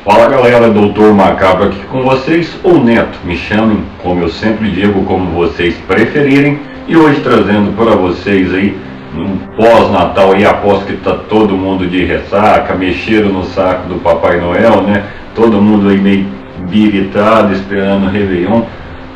Fala galera, Doutor Macabro aqui com vocês, ou Neto, me chamem, como eu sempre digo, como vocês preferirem. E hoje trazendo para vocês aí, um pós-natal aí, aposto que tá todo mundo de ressaca, mexeram no saco do Papai Noel, né? Todo mundo aí meio biritado, esperando o Réveillon.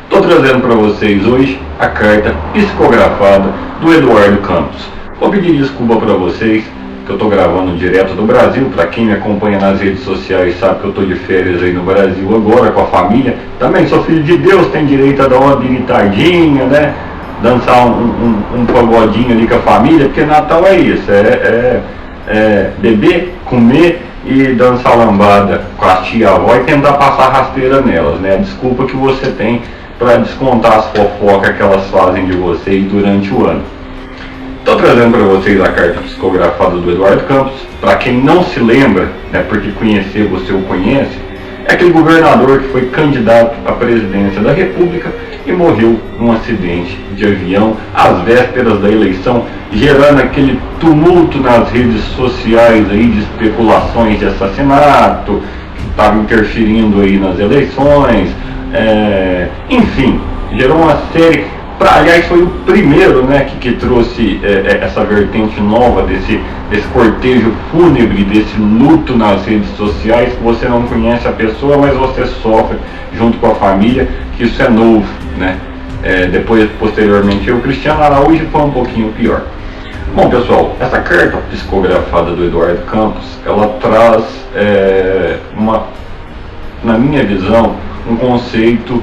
Tô trazendo para vocês hoje a carta psicografada do Eduardo Campos. Vou pedir desculpa para vocês, que eu tô gravando direto do Brasil. Para quem me acompanha nas redes sociais sabe que eu tô de férias aí no Brasil agora com a família. Também sou filho de Deus, tem direito a dar uma habilitadinha, né? Dançar um pagodinho ali com a família, porque Natal é isso, é beber, comer e dançar lambada com a tia-avó e tentar passar rasteira nelas, né? A desculpa que você tem para descontar as fofocas que elas fazem de você durante o ano. Estou trazendo para vocês a carta psicografada do Eduardo Campos. Para quem não se lembra, né, porque conhecer você o conhece, é aquele governador que foi candidato à presidência da República e morreu num acidente de avião às vésperas da eleição, gerando aquele tumulto nas redes sociais aí de especulações de assassinato, que estava interferindo aí nas eleições, enfim, gerou uma série. Aliás, foi o primeiro, né, que trouxe essa vertente nova desse cortejo fúnebre, desse luto nas redes sociais, que você não conhece a pessoa, mas você sofre junto com a família, que isso é novo, né? Depois, posteriormente, o Cristiano Araújo foi um pouquinho pior. Bom, pessoal, essa carta psicografada do Eduardo Campos, ela traz, na minha visão, um conceito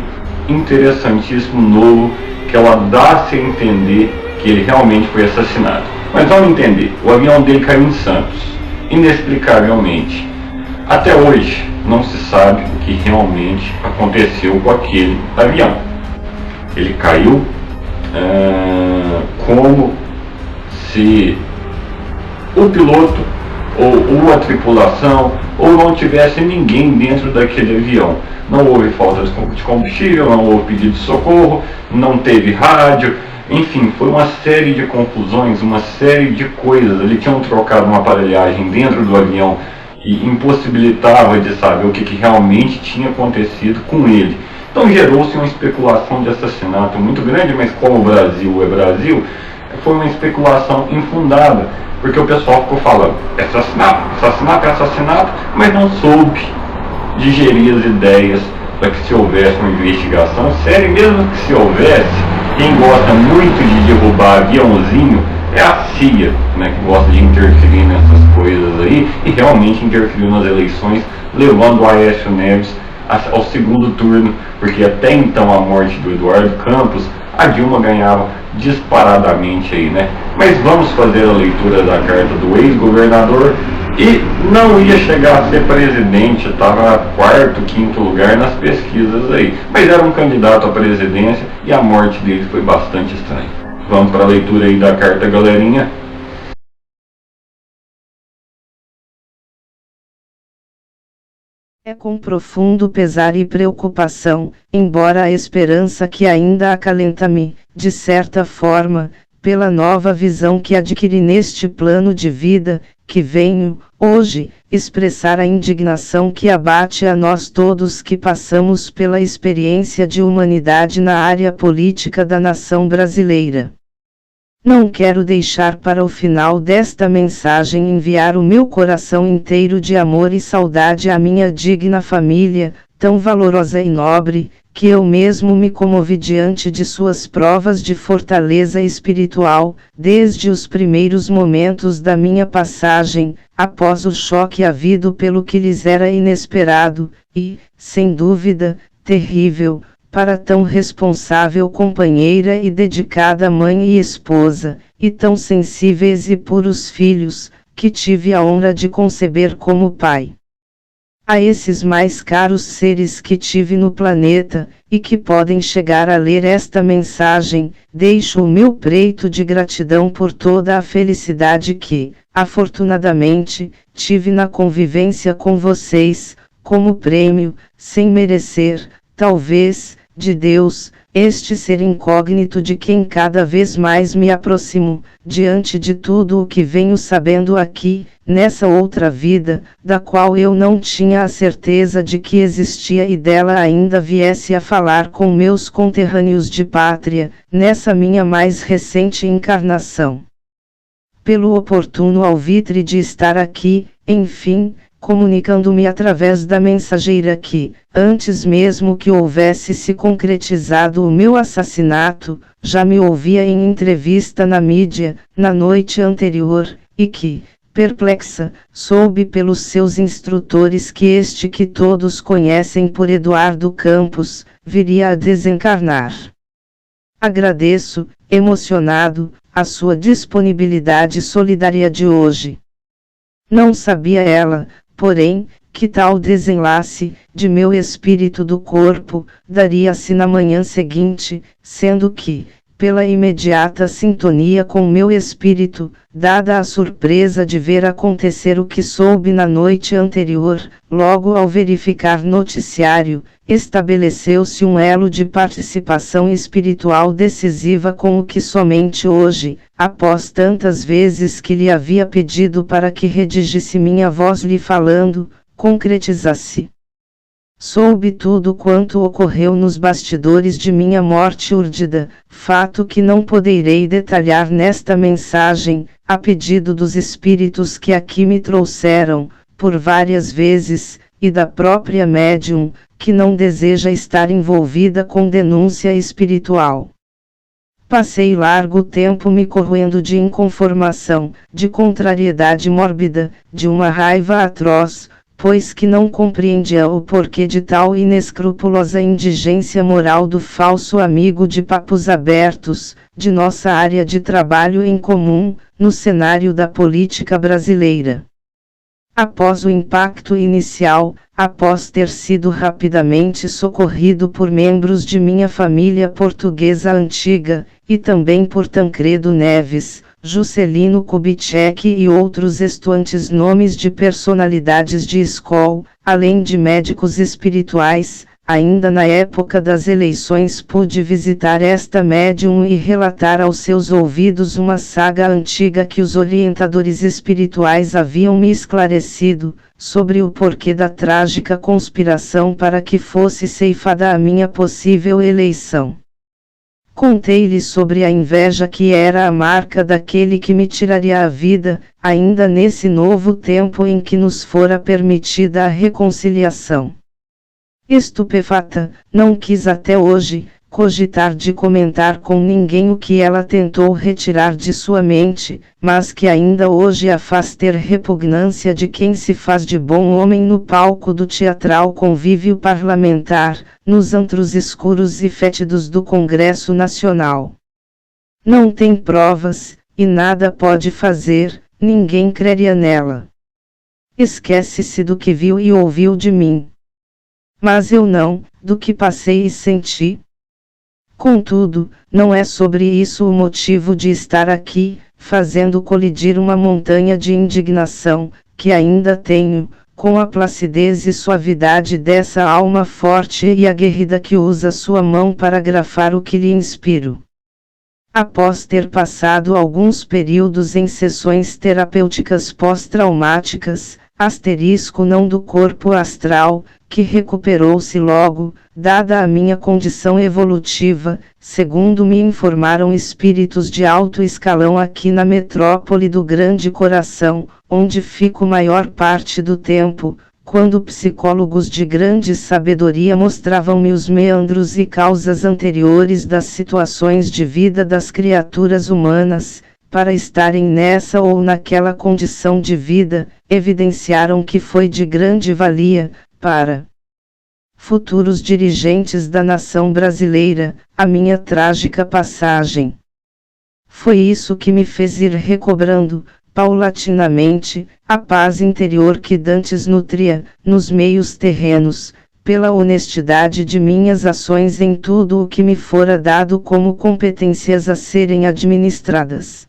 interessantíssimo, novo, que ela dá-se a entender que ele realmente foi assassinado. Mas vamos entender, o avião dele caiu em Santos, inexplicavelmente. Até hoje não se sabe o que realmente aconteceu com aquele avião. Ele caiu como se o piloto ou a tripulação ou não tivesse ninguém dentro daquele avião. Não houve falta de combustível, não houve pedido de socorro, não teve rádio, enfim, foi uma série de confusões, uma série de coisas. Eles tinham trocado uma aparelhagem dentro do avião e impossibilitava de saber o que realmente tinha acontecido com ele. Então gerou-se uma especulação de assassinato muito grande, mas como o Brasil é Brasil, foi uma especulação infundada, porque o pessoal ficou falando assassinato, mas não soube digerir as ideias para que se houvesse uma investigação séria. Mesmo que se houvesse, quem gosta muito de derrubar aviãozinho é a CIA, né, que gosta de interferir nessas coisas aí, e realmente interferiu nas eleições, levando o Aécio Neves ao segundo turno, porque até então a morte do Eduardo Campos, a Dilma ganhava disparadamente aí, né? Mas vamos fazer a leitura da carta do ex-governador. E não ia chegar a ser presidente, estava quarto, quinto lugar nas pesquisas aí. Mas era um candidato à presidência e a morte dele foi bastante estranha. Vamos para a leitura aí da carta, galerinha. É com profundo pesar e preocupação, embora a esperança que ainda acalenta-me, de certa forma, pela nova visão que adquiri neste plano de vida, que venho, hoje, expressar a indignação que abate a nós todos que passamos pela experiência de humanidade na área política da nação brasileira. Não quero deixar para o final desta mensagem enviar o meu coração inteiro de amor e saudade à minha digna família, tão valorosa e nobre, que eu mesmo me comovi diante de suas provas de fortaleza espiritual, desde os primeiros momentos da minha passagem, após o choque havido pelo que lhes era inesperado, e, sem dúvida, terrível, para tão responsável companheira e dedicada mãe e esposa, e tão sensíveis e puros filhos, que tive a honra de conceber como pai. A esses mais caros seres que tive no planeta, e que podem chegar a ler esta mensagem, deixo o meu preito de gratidão por toda a felicidade que, afortunadamente, tive na convivência com vocês, como prêmio, sem merecer, talvez, de Deus, este ser incógnito de quem cada vez mais me aproximo, diante de tudo o que venho sabendo aqui, nessa outra vida, da qual eu não tinha a certeza de que existia e dela ainda viesse a falar com meus conterrâneos de pátria, nessa minha mais recente encarnação. Pelo oportuno alvitre de estar aqui, enfim, comunicando-me através da mensageira que, antes mesmo que houvesse se concretizado o meu assassinato, já me ouvia em entrevista na mídia, na noite anterior, e que, perplexa, soube pelos seus instrutores que este que todos conhecem por Eduardo Campos, viria a desencarnar. Agradeço, emocionado, a sua disponibilidade solidária de hoje. Não sabia ela, porém, que tal desenlace, de meu espírito do corpo, daria-se na manhã seguinte, sendo que, pela imediata sintonia com meu espírito, dada a surpresa de ver acontecer o que soube na noite anterior, logo ao verificar noticiário, estabeleceu-se um elo de participação espiritual decisiva com o que somente hoje, após tantas vezes que lhe havia pedido para que redigisse minha voz lhe falando, concretizasse. Soube tudo quanto ocorreu nos bastidores de minha morte úrdida, fato que não poderei detalhar nesta mensagem, a pedido dos espíritos que aqui me trouxeram, por várias vezes, e da própria médium, que não deseja estar envolvida com denúncia espiritual. Passei largo tempo me corroendo de inconformação, de contrariedade mórbida, de uma raiva atroz, pois que não compreendia o porquê de tal inescrupulosa indigência moral do falso amigo de papos abertos, de nossa área de trabalho em comum, no cenário da política brasileira. Após o impacto inicial, após ter sido rapidamente socorrido por membros de minha família portuguesa antiga, e também por Tancredo Neves, Juscelino Kubitschek e outros estuantes nomes de personalidades de escola, além de médicos espirituais, ainda na época das eleições pude visitar esta médium e relatar aos seus ouvidos uma saga antiga que os orientadores espirituais haviam me esclarecido, sobre o porquê da trágica conspiração para que fosse ceifada a minha possível eleição. Contei-lhe sobre a inveja que era a marca daquele que me tiraria a vida, ainda nesse novo tempo em que nos fora permitida a reconciliação. Estupefata, não quis até hoje cogitar de comentar com ninguém o que ela tentou retirar de sua mente, mas que ainda hoje a faz ter repugnância de quem se faz de bom homem no palco do teatral convívio parlamentar, nos antros escuros e fétidos do Congresso Nacional. Não tem provas, e nada pode fazer, ninguém creria nela. Esquece-se do que viu e ouviu de mim. Mas eu não, do que passei e senti. Contudo, não é sobre isso o motivo de estar aqui, fazendo colidir uma montanha de indignação, que ainda tenho, com a placidez e suavidade dessa alma forte e aguerrida que usa sua mão para grafar o que lhe inspiro. Após ter passado alguns períodos em sessões terapêuticas pós-traumáticas, asterisco não do corpo astral, que recuperou-se logo, dada a minha condição evolutiva, segundo me informaram espíritos de alto escalão aqui na metrópole do Grande Coração, onde fico maior parte do tempo, quando psicólogos de grande sabedoria mostravam-me os meandros e causas anteriores das situações de vida das criaturas humanas, para estarem nessa ou naquela condição de vida, evidenciaram que foi de grande valia, para futuros dirigentes da nação brasileira, a minha trágica passagem. Foi isso que me fez ir recobrando, paulatinamente, a paz interior que dantes nutria, nos meios terrenos, pela honestidade de minhas ações em tudo o que me fora dado como competências a serem administradas.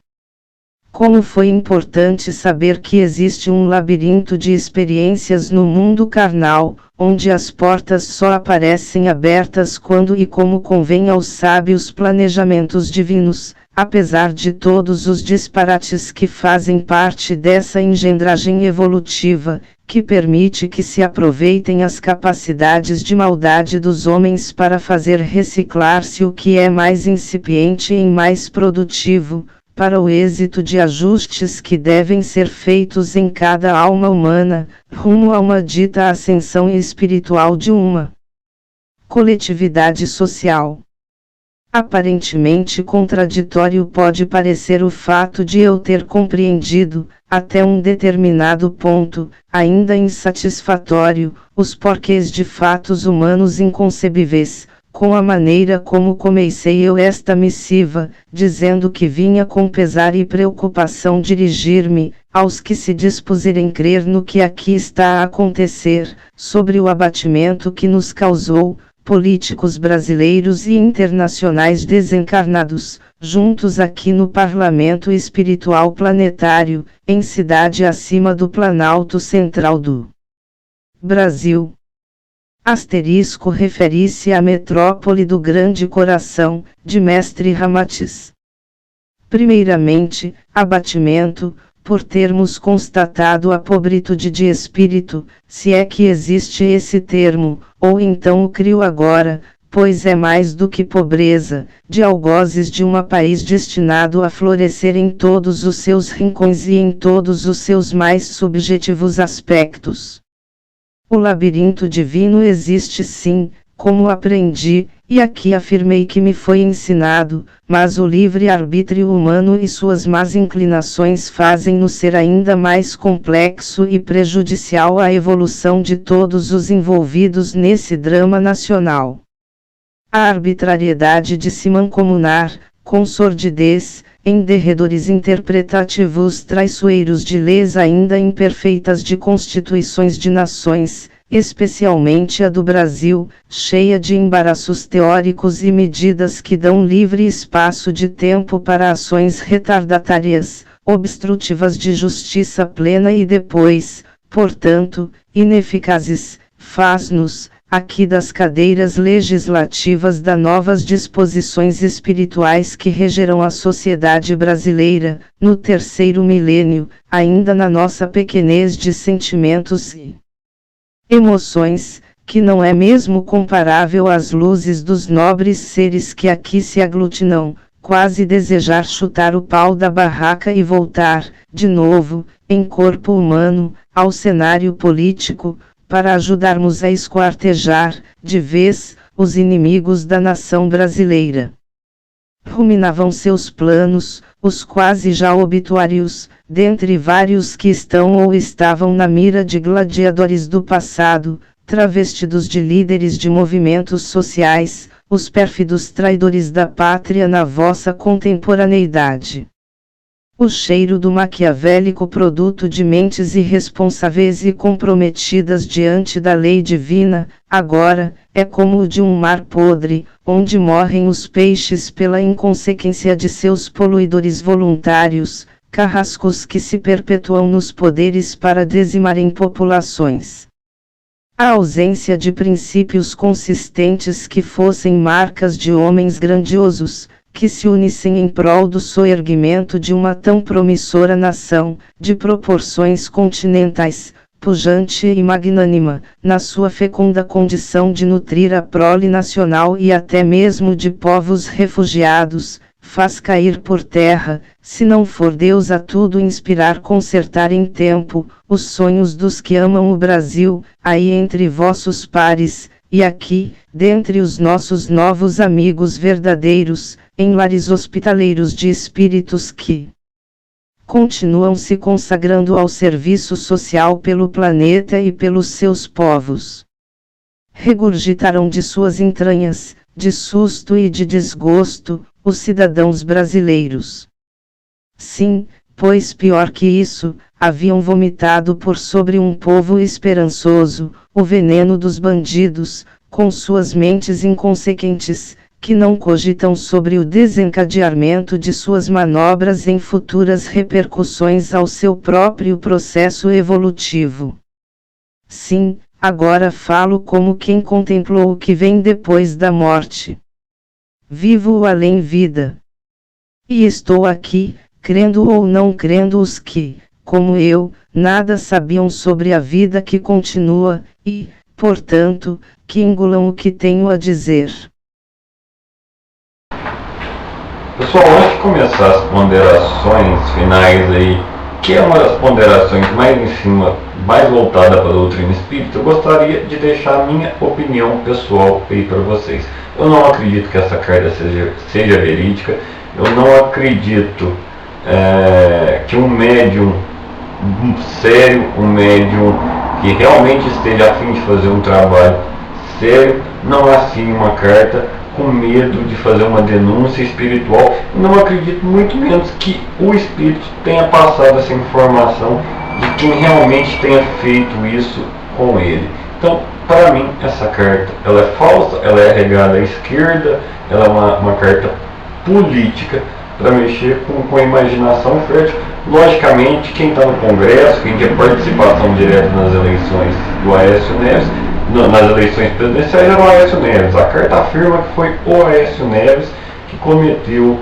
Como foi importante saber que existe um labirinto de experiências no mundo carnal, onde as portas só aparecem abertas quando e como convém aos sábios planejamentos divinos, apesar de todos os disparates que fazem parte dessa engendragem evolutiva, que permite que se aproveitem as capacidades de maldade dos homens para fazer reciclar-se o que é mais incipiente e mais produtivo, para o êxito de ajustes que devem ser feitos em cada alma humana, rumo a uma dita ascensão espiritual de uma coletividade social. Aparentemente contraditório pode parecer o fato de eu ter compreendido, até um determinado ponto, ainda insatisfatório, os porquês de fatos humanos inconcebíveis, com a maneira como comecei eu esta missiva, dizendo que vinha com pesar e preocupação dirigir-me, aos que se dispuserem crer no que aqui está a acontecer, sobre o abatimento que nos causou, políticos brasileiros e internacionais desencarnados, juntos aqui no Parlamento Espiritual Planetário, em cidade acima do Planalto Central do Brasil. Asterisco refere-se à metrópole do Grande Coração, de Mestre Ramatiz. Primeiramente, abatimento, por termos constatado a pobritude de espírito, se é que existe esse termo, ou então o crio agora, pois é mais do que pobreza, de algozes de um país destinado a florescer em todos os seus rincões e em todos os seus mais subjetivos aspectos. O labirinto divino existe sim, como aprendi, e aqui afirmei que me foi ensinado, mas o livre-arbítrio humano e suas más inclinações fazem-no ser ainda mais complexo e prejudicial à evolução de todos os envolvidos nesse drama nacional. A arbitrariedade de se mancomunar, com sordidez, em derredores interpretativos traiçoeiros de leis ainda imperfeitas de constituições de nações, especialmente a do Brasil, cheia de embaraços teóricos e medidas que dão livre espaço de tempo para ações retardatárias, obstrutivas de justiça plena e depois, portanto, ineficazes, faz-nos, aqui das cadeiras legislativas da novas disposições espirituais que regerão a sociedade brasileira, no terceiro milênio, ainda na nossa pequenez de sentimentos e emoções, que não é mesmo comparável às luzes dos nobres seres que aqui se aglutinam, quase desejar chutar o pau da barraca e voltar, de novo, em corpo humano, ao cenário político, para ajudarmos a esquartejar, de vez, os inimigos da nação brasileira. Ruminavam seus planos, os quase já obituários, dentre vários que estão ou estavam na mira de gladiadores do passado, travestidos de líderes de movimentos sociais, os pérfidos traidores da pátria na vossa contemporaneidade. O cheiro do maquiavélico produto de mentes irresponsáveis e comprometidas diante da lei divina, agora, é como o de um mar podre, onde morrem os peixes pela inconsequência de seus poluidores voluntários, carrascos que se perpetuam nos poderes para dizimarem populações. A ausência de princípios consistentes que fossem marcas de homens grandiosos, que se unissem em prol do soerguimento de uma tão promissora nação, de proporções continentais, pujante e magnânima, na sua fecunda condição de nutrir a prole nacional e até mesmo de povos refugiados, faz cair por terra, se não for Deus a tudo inspirar consertar em tempo, os sonhos dos que amam o Brasil, aí entre vossos pares, e aqui, dentre os nossos novos amigos verdadeiros, em lares hospitaleiros de espíritos que continuam se consagrando ao serviço social pelo planeta e pelos seus povos. Regurgitaram de suas entranhas, de susto e de desgosto, os cidadãos brasileiros. Sim, pois pior que isso, haviam vomitado por sobre um povo esperançoso, o veneno dos bandidos, com suas mentes inconsequentes, que não cogitam sobre o desencadeamento de suas manobras em futuras repercussões ao seu próprio processo evolutivo. Sim, agora falo como quem contemplou o que vem depois da morte. Vivo o além-vida. E estou aqui, crendo ou não crendo os que, como eu, nada sabiam sobre a vida que continua, e, portanto, que engulam o que tenho a dizer. Pessoal, antes de começar as ponderações finais aí, que é uma das ponderações mais em cima, mais voltada para a doutrina espírita, eu gostaria de deixar a minha opinião pessoal aí para vocês. Eu não acredito que essa carta seja verídica, eu não acredito que um médium sério, um médium que realmente esteja a fim de fazer um trabalho sério, não assine uma carta com medo de fazer uma denúncia espiritual. Não acredito muito menos que o espírito tenha passado essa informação de quem realmente tenha feito isso com ele. Então, para mim, essa carta ela é falsa, ela é regada à esquerda, ela é uma carta política para mexer com a imaginação fértil. Logicamente, quem está no Congresso, quem quer participação direta nas eleições do Aécio Neves, nas eleições presidenciais, era o Aécio Neves. A carta afirma que foi o Aécio Neves que cometeu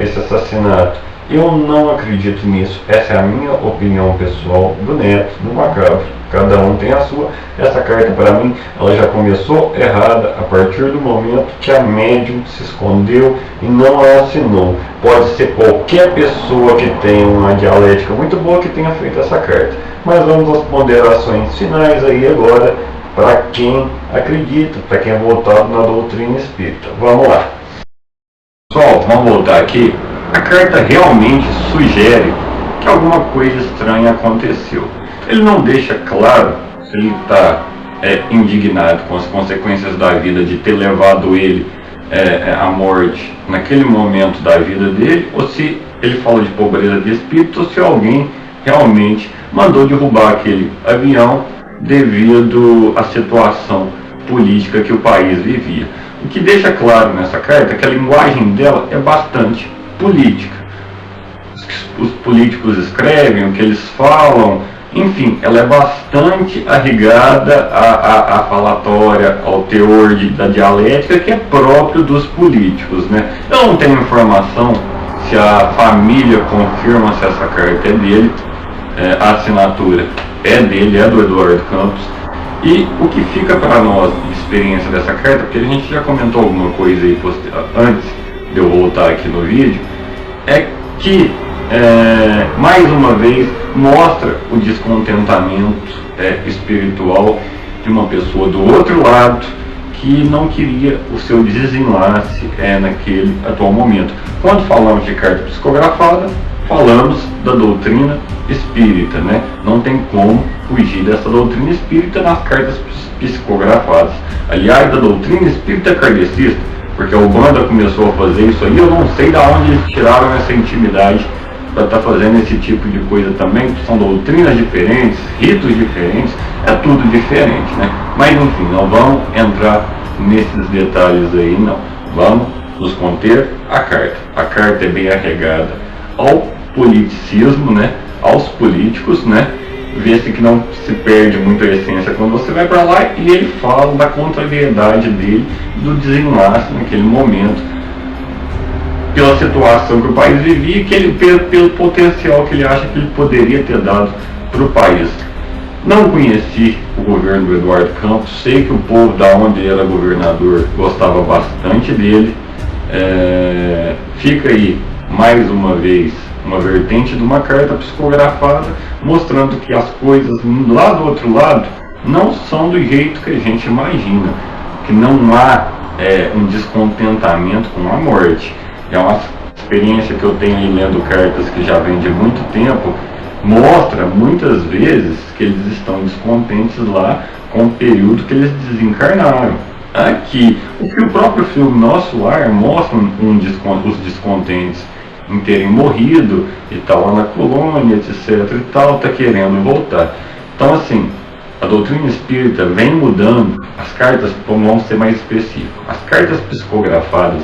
esse assassinato. Eu não acredito nisso. Essa é a minha opinião pessoal do Neto, do Macabro. Cada um tem a sua. Essa carta, para mim, ela já começou errada a partir do momento que a médium se escondeu e não a assinou. Pode ser qualquer pessoa que tenha uma dialética muito boa que tenha feito essa carta. Mas vamos às ponderações finais aí agora, para quem acredita, para quem é voltado na doutrina espírita. Vamos lá. Pessoal, vamos voltar aqui. A carta realmente sugere que alguma coisa estranha aconteceu. Ele não deixa claro se ele está indignado com as consequências da vida de ter levado ele à morte naquele momento da vida dele, ou se ele fala de pobreza de espírito, ou se alguém realmente mandou derrubar aquele avião devido à situação política que o país vivia. O que deixa claro nessa carta é que a linguagem dela é bastante política. Os políticos escrevem, o que eles falam, enfim, ela é bastante arraigada à falatória, ao teor da dialética que é próprio dos políticos, né? Eu não tenho informação se a família confirma se essa carta é dele, a assinatura é dele, é do Eduardo Campos. E o que fica para nós de experiência dessa carta, porque a gente já comentou alguma coisa aí antes de eu voltar aqui no vídeo, é que mais uma vez mostra o descontentamento espiritual de uma pessoa do outro lado que não queria o seu desenlace naquele atual momento. Quando falamos de carta psicografada, falamos da doutrina espírita, né? Não tem como fugir dessa doutrina espírita nas cartas psicografadas. Aliás, da doutrina espírita kardecista, porque a Umbanda começou a fazer isso aí, eu não sei de onde eles tiraram essa intimidade para estar fazendo esse tipo de coisa também. São doutrinas diferentes, ritos diferentes, é tudo diferente, né? Mas enfim, não vamos entrar nesses detalhes aí, não. Vamos nos conter a carta. A carta é bem arregada ao politicismo, né? Aos políticos, né? Vê-se que não se perde muito a essência quando você vai para lá, e ele fala da contrariedade dele, do desenlace naquele momento, pela situação que o país vivia, que ele, pelo potencial que ele acha que ele poderia ter dado para o país. Não conheci o governo do Eduardo Campos, sei que o povo da onde ele era governador gostava bastante dele. Fica aí mais uma vez uma vertente de uma carta psicografada mostrando que as coisas lá do outro lado não são do jeito que a gente imagina, que não há um descontentamento com a morte. É uma experiência que eu tenho aí lendo cartas que já vem de muito tempo, mostra muitas vezes que eles estão descontentes lá com o período que eles desencarnaram. Aqui, o que o próprio filme Nosso Lar mostra os descontentes em terem morrido e tal lá na colônia, etc e tal, tá querendo voltar. Então assim, a doutrina espírita vem mudando, as cartas, vamos ser mais específicos, as cartas psicografadas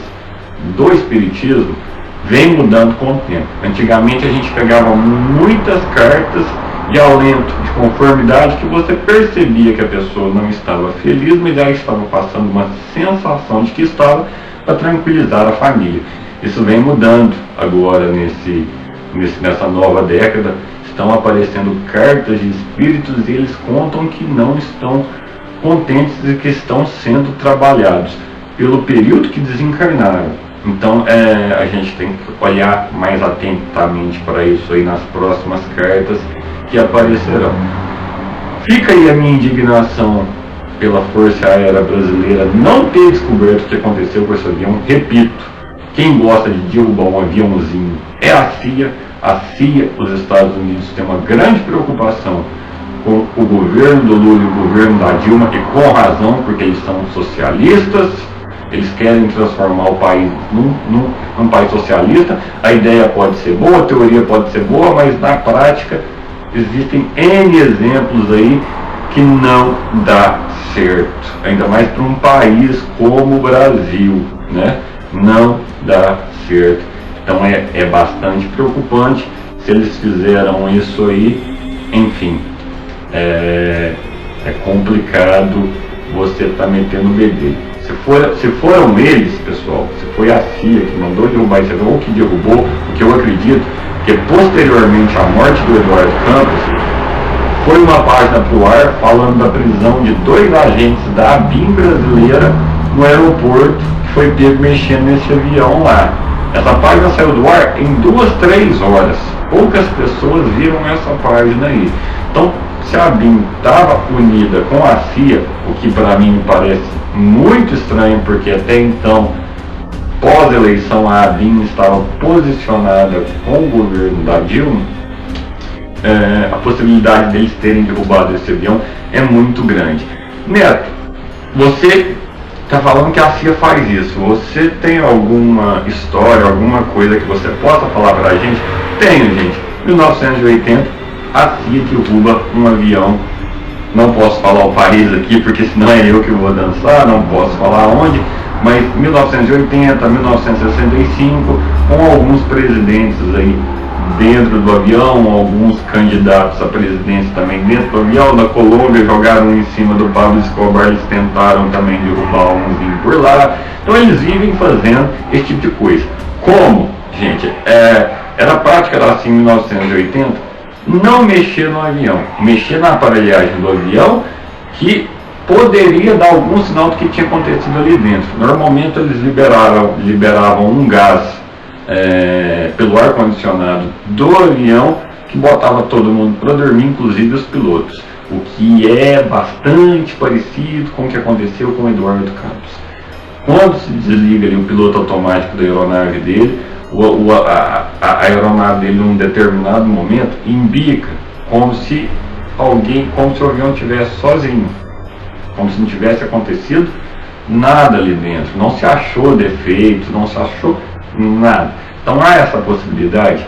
do espiritismo vem mudando com o tempo. Antigamente a gente pegava muitas cartas e ao lento de conformidade que você percebia que a pessoa não estava feliz, mas ela estava passando uma sensação de que estava, para tranquilizar a família. Isso vem mudando agora nessa nova década. Estão aparecendo cartas de espíritos e eles contam que não estão contentes e que estão sendo trabalhados pelo período que desencarnaram. Então a gente tem que olhar mais atentamente para isso aí nas próximas cartas que aparecerão. Fica aí a minha indignação pela Força Aérea Brasileira não ter descoberto o que aconteceu com esse avião. Repito, quem gosta de derrubar um aviãozinho é a CIA. A CIA, os Estados Unidos, tem uma grande preocupação com o governo do Lula e o governo da Dilma, e com razão, porque eles são socialistas, eles querem transformar o país num país socialista. A ideia pode ser boa, a teoria pode ser boa, mas na prática existem N exemplos aí que não dá certo, ainda mais para um país como o Brasil, né? Não dá certo. Então é bastante preocupante se eles fizeram isso aí. Enfim, é complicado você estar metendo o bebê. Se foram eles, pessoal, se foi a CIA que mandou derrubar esse avião ou que derrubou, o que eu acredito que posteriormente à morte do Eduardo Campos, foi uma página para o ar falando da prisão de 2 agentes da ABIN brasileira no aeroporto, que foi pego mexendo nesse avião lá. Essa página saiu do ar em 2, 3 horas. Poucas pessoas viram essa página aí. Então, se a ABIN estava unida com a CIA, o que para mim me parece muito estranho, porque até então, pós-eleição, a ABIN estava posicionada com o governo da Dilma, a possibilidade deles terem derrubado esse avião é muito grande. Neto, você está falando que a CIA faz isso. Você tem alguma história, alguma coisa que você possa falar para a gente? Tenho, gente. 1980, a CIA derruba um avião. Não posso falar o país aqui, porque senão é eu que vou dançar, não posso falar onde, mas 1980, 1965, com alguns presidentes aí dentro do avião, alguns candidatos a presidência também dentro do avião. Na Colômbia jogaram em cima do Pablo Escobar, eles tentaram também derrubar umzinho por lá. Então eles vivem fazendo esse tipo de coisa. Como, gente, era prática era assim em 1980, não mexer no avião, mexer na aparelhagem do avião que poderia dar algum sinal do que tinha acontecido ali dentro. Normalmente eles liberavam um gás pelo ar-condicionado do avião que botava todo mundo para dormir, inclusive os pilotos, o que é bastante parecido com o que aconteceu com o Eduardo Campos. Quando se desliga ali o piloto automático da aeronave dele, a aeronave dele num determinado momento embica, como se o avião estivesse sozinho, como se não tivesse acontecido nada ali dentro, não se achou defeito, não se achou nada. Então há essa possibilidade.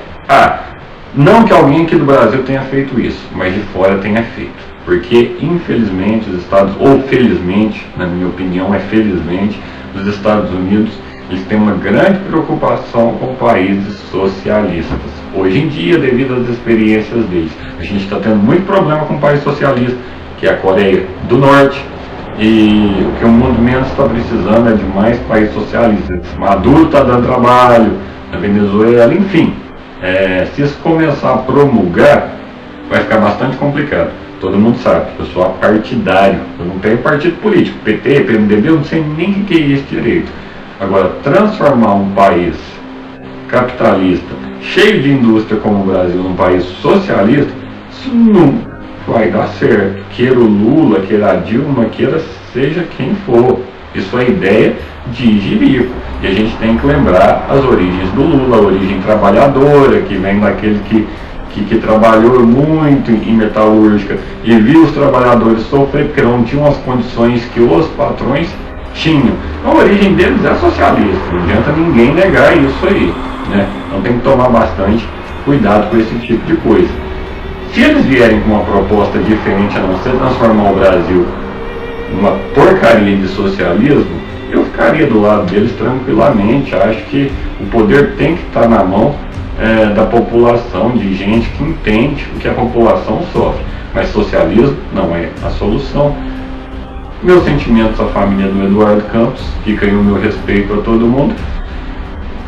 Não que alguém aqui do Brasil tenha feito isso, mas de fora tenha feito, porque infelizmente os Estados, ou felizmente, na minha opinião felizmente, os Estados Unidos, eles têm uma grande preocupação com países socialistas. Hoje em dia, devido às experiências deles, a gente está tendo muito problema com um país socialista, que é a Coreia do Norte, e o que o mundo menos está precisando é de mais países socialistas. Maduro está dando trabalho, na Venezuela, enfim. Se isso começar a promulgar, vai ficar bastante complicado. Todo mundo sabe, eu sou partidário, eu não tenho partido político, PT, PMDB, eu não sei nem o que é isso direito. Agora, transformar um país capitalista, cheio de indústria como o Brasil, num país socialista, isso nunca vai dar certo. Queira o Lula, queira a Dilma, queira seja quem for. Isso é ideia de jirico. E a gente tem que lembrar as origens do Lula, a origem trabalhadora, que vem daquele que trabalhou muito em metalúrgica e viu os trabalhadores sofrer porque não tinham as condições que os patrões tinham. Então, a origem deles é socialista, não adianta ninguém negar isso aí, né? Então tem que tomar bastante cuidado com esse tipo de coisa. Se eles vierem com uma proposta diferente, a não ser transformar o Brasil numa porcaria de socialismo, eu ficaria do lado deles tranquilamente. Acho que o poder tem que estar na mão da população, de gente que entende o que a população sofre. Mas socialismo não é a solução. Meus sentimentos à família do Eduardo Campos, fica aí o meu respeito a todo mundo.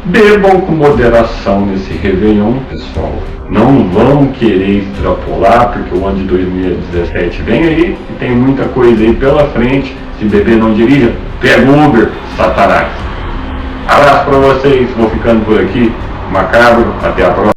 Bebam com moderação nesse Réveillon, pessoal. Não vão querer extrapolar, porque o ano de 2017 vem aí e tem muita coisa aí pela frente. Se beber não dirija, pega o Uber, Satanás. Abraço pra vocês, vou ficando por aqui. Macabro, até a próxima.